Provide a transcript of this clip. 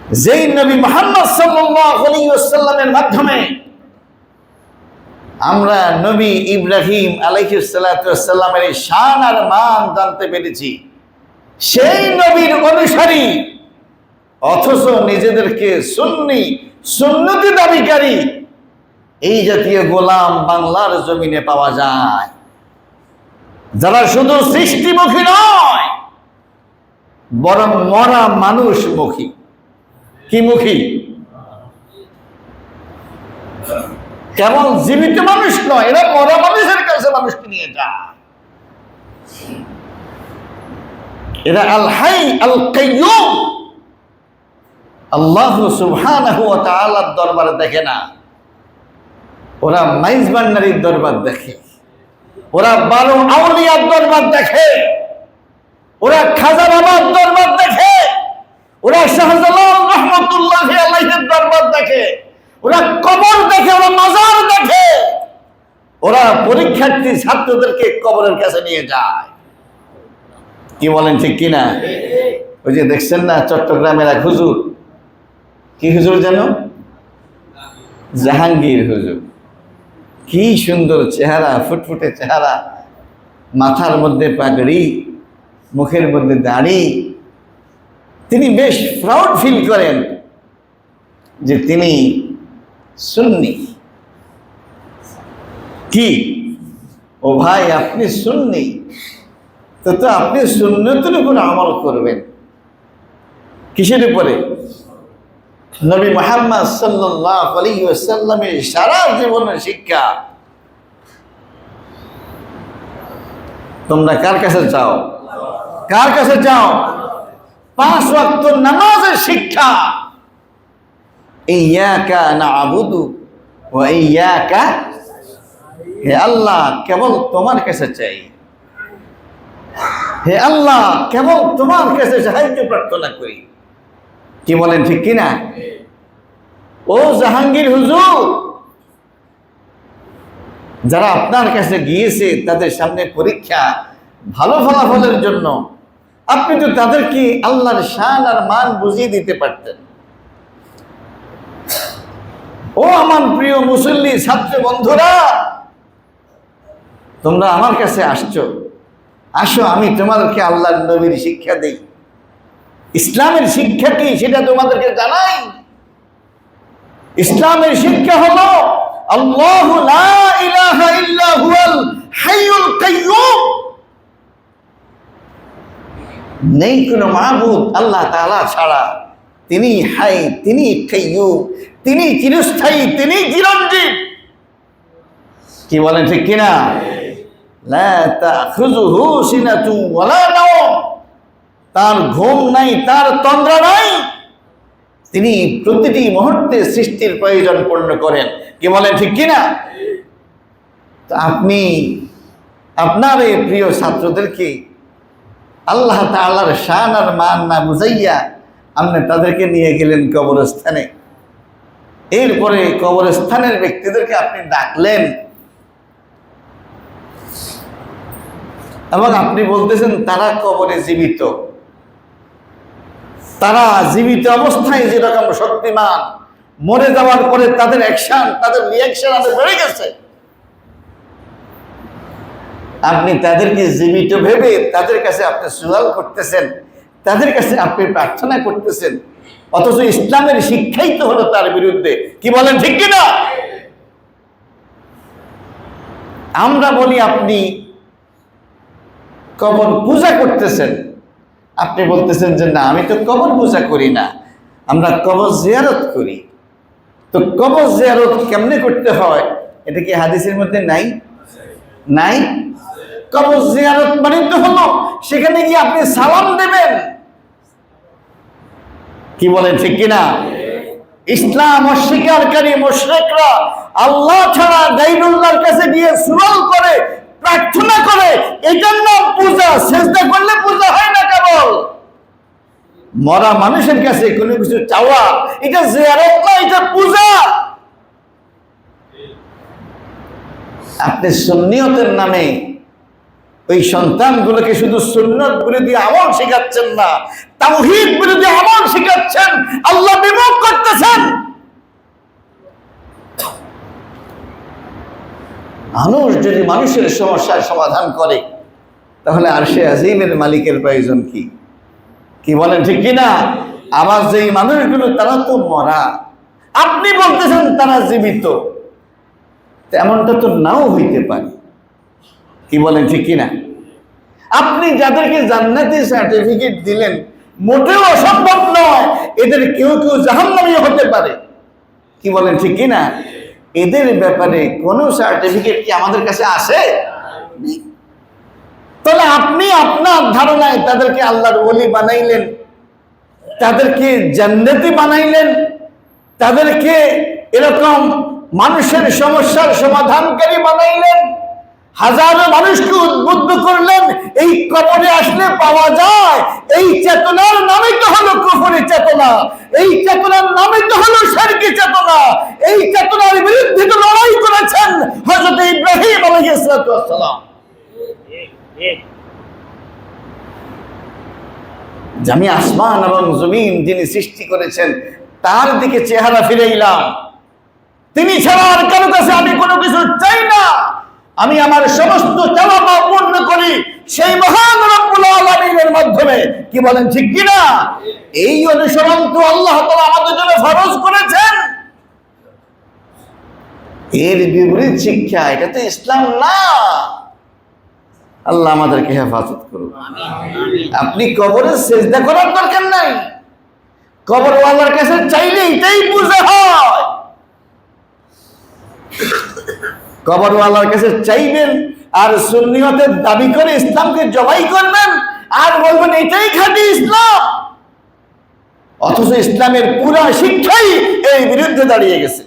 যেই নবী মুহাম্মদ সাল্লাল্লাহু আলাইহি ওয়াসাল্লামের মাধ্যমে আমরা নবী ইব্রাহিম আলাইহিস সালাতু ওয়াসসালামের শান আর মান জানতে পেরেছি, সেই নবীর অনুসারী অথচ নিজেদেরকে সুন্নতি দাবিকারী এই জাতীয় গোলাম বাংলার জমিনে পাওয়া যায়, যারা শুধু সৃষ্টিমুখী নয় বরং মরা মানুষমুখী। কি মুখী? কেবল জীবিত মানুষ নয়, এরা মরা মানুষের কাছে মানুষকে নিয়ে যায়। এরা আল হাই আল কাইয়ুম, আল্লাহ সুবহানাহু ওয়া তাআলার দরবারে দেখে না, ওরা মাইজ ভান্ডারীর দরবার দেখে, ওরা বারো আউলিয়ার দরবার দেখে, ওরা খাজা বাবার দরবার দেখে, ওরা শাহজালাল রহমাতুল্লাহি আলাইহির দরবার দেখে, ওরা কবর দেখে, ওরা মাজার দেখে, ওরা পরীক্ষার্থী ছাত্রদেরকে কবরের কাছে নিয়ে যায়। কি বলেন ঠিক কিনা? ওই যে দেখছেন না চট্টগ্রামের এক হুজুর, কি হুজুর যেন? জাহাঙ্গীর হুজুর। কি সুন্দর চেহারা, ফুটফুটে চেহারা, মাথার মধ্যে পাগড়ি, মুখের মধ্যে দাড়ি। তিনি বেশ প্রাউড ফিল করেন যে তিনি সুন্নি। কি ও ভাই, আপনি সুন্নি তো আপনি সুন্নতের উপর আমল করবেন। কিসের উপরে? নবী মুহাম্মদ সাল্লাল্লাহু আলাইহি ওয়াসাল্লামের সারা জীবনের শিক্ষা। তোমরা কার কাছে চাও? কার কাছে চাও? 5 ওয়াক্ত নামাজের শিক্ষা। ইয়াকা না'বুদু ওয়া ইয়াকা, হে আল্লাহ কেবল তোমার কাছে চাই, হে আল্লাহ কেবল তোমার কাছে সাহায্য প্রার্থনা করি। কি বলেন ঠিক কিনা? ও জাহাঙ্গীর হুজুর, যারা আপনার কাছে গিয়েছে তাদের সামনে পরীক্ষা, ভালো ফলাফলের জন্য আপনি তো তাদেরকে আল্লাহর শান আর মান বুঝিয়ে দিতে পারতেন। ও আমার প্রিয় মুসল্লি ছাত্র বন্ধুরা, তোমরা আমার কাছে আসছো, আসো আমি তোমাদেরকে আল্লাহর নবীর শিক্ষা দেই। ইসলামের শিক্ষা কি সেটা তোমাদেরকে জানাই। ইসলামের শিক্ষা হলো আল্লাহু লা ইলাহা ইল্লা হুয়াল হাইয়ুল কাইয়ুম। নেই কোনো মাবুদ আল্লাহ তাআলা ছাড়া, তিনি হাই, তিনি কাইয়ুম, তিনি চিরস্থায়ী, তিনি চিরঞ্জীব। কি বলেন ঠিক কিনা? লা তাখুযুহু সিনাতুন ওয়ালা নাওম, তার ঘুম নাই, তার তন্দ্রা নাই, তিনি প্রতিটি মুহূর্তে সৃষ্টির প্রয়োজন পূর্ণ করেন। কি বলেন ঠিক কিনা? তো আপনি আপনার এই প্রিয় ছাত্রদেরকে আল্লাহ তাআলার শান আর মান না বুঝাইয়া আপনি তাদেরকে নিয়ে গেলেন কবরস্থানে। এরপরে কবরস্থানের ব্যক্তিদেরকে আপনি ডাকলেন এবং আপনি বলতেছেন তারা কবরে জীবিত। তারা জীবিত অবস্থায় যেরকম শক্তিমান, মরে যাওয়ার পরে তাদের অ্যাকশন, তাদের রিঅ্যাকশন আরো বেড়ে গেছে। আপনি তাদেরকে জীবিত ভেবে তাদের কাছে আপনি সুয়াল করতেছেন, তাদের কাছে আপনি প্রার্থনা করতেছেন, অথচ ইসলামের শিক্ষাই তো হলো তার বিরুদ্ধে। কি বলেন ঠিক কিনা? আমরা বলি আপনি কবর পূজা করতেছেন, আপনি বলতেছেন যে না আমি তো কবর পূজা করি না, আমরা কবর জিয়ারত করি। তো কবর জিয়ারত কেমনে করতে হয় এটা কি হাদিসের মধ্যে নাই? নাই। কবর জিয়ারত মানে তো হলো সেখানে গিয়ে আপনি সালাম দেবেন। কি বলেন ঠিক কিনা? ইসলাম অস্বীকারী মুশরিকরা আল্লাহ ছাড়া গায়রুল্লাহর কাছে গিয়ে সুয়াল করে, প্রার্থনা করে, এটার নাম পূজা। সেজদা করলে পূজা হয় না। কেবল মরা মানুষের কাছে কোনো কিছু চাওয়া, এটা জিয়ারত না, এটা পূজা। আপনি সুন্নিয়তের নামে ওই সন্তানগুলোকে শুধু সুন্নত বিরোধী আমল শেখাচ্ছেন না, তাওহীদ বিরোধী আমল শেখাচ্ছেন, আল্লাহ মানুষ যদি মানুষের সমস্যার সমাধান করে তাহলে আরশে আজিমের মালিকের প্রয়োজন কি? কি বলেন ঠিক কিনা? আবার যেই মানুষগুলো তারা তো মরা, আপনি বলতেছেন তারা জীবিত, তেমনটা তো নাও হইতে পারে। কি বলেন ঠিক কিনা? আপনি যাদেরকে জান্নাতি সার্টিফিকেট দিলেন, মোটেও অসম্ভব নয় এদের কেউ কেউ জাহান্নামী হতে পারে। কি বলেন ঠিক কিনা? এদের ব্যাপারে কোনো সার্টিফিকেট কি আমাদের কাছে আসে? তাহলে আপনি আপনার ধারণায় তাদেরকে আল্লাহর ওলি বানাইলেন, তাদেরকে জান্নাতি বানাইলেন, তাদেরকে এরকম মানুষের সমস্যার সমাধানকারী বানাইলেন, হাজারো মানুষকে উদ্বুদ্ধ করলেন এই কবরে আসলে পাওয়া যায়। এই চেতনার নামই তো হলো কুফরি চেতনা, এই চেতনার নামই তো হলো শিরকি চেতনা। এই চেতনার বিরুদ্ধে তো লড়াই করেছেন হযরত ইব্রাহিম আলাইহিস সালাম। আমি আসমান এবং জমিন যিনি সৃষ্টি করেছেন তার দিকে চেহারা ফিরাইলাম। তিনি ছাড়া আর কারো কাছে আমি কোনো কিছু চাই না। আমি আমার সমস্ত চাওয়া পাওয়া পূর্ণ করি সেই মহান রব্বুল আলামিনের মাধ্যমে। কি বলেন ঠিক কিনা? এই অনুসরণ তো আল্লাহ তাআলা আমাদের জন্য ফরজ করেছেন। এর বিপরীত শিক্ষা এটা তো ইসলাম না। আল্লাহ আমাদেরকে হেফাজত করুন। আপনি কবরে সিজদা করার দরকার নাই, কবরওয়ালার কাছে চাইলে এটাই বুঝা হয়। কবরওয়ালার কাছে চাইবেন আর সুন্নিয়তের দাবি করে ইসলামকে জবাই করবেন আর বলবেন এটাই খাঁটি ইসলাম, অথচ ইসলামের পুরা শিক্ষাই এর বিরুদ্ধে দাঁড়িয়ে গেছে।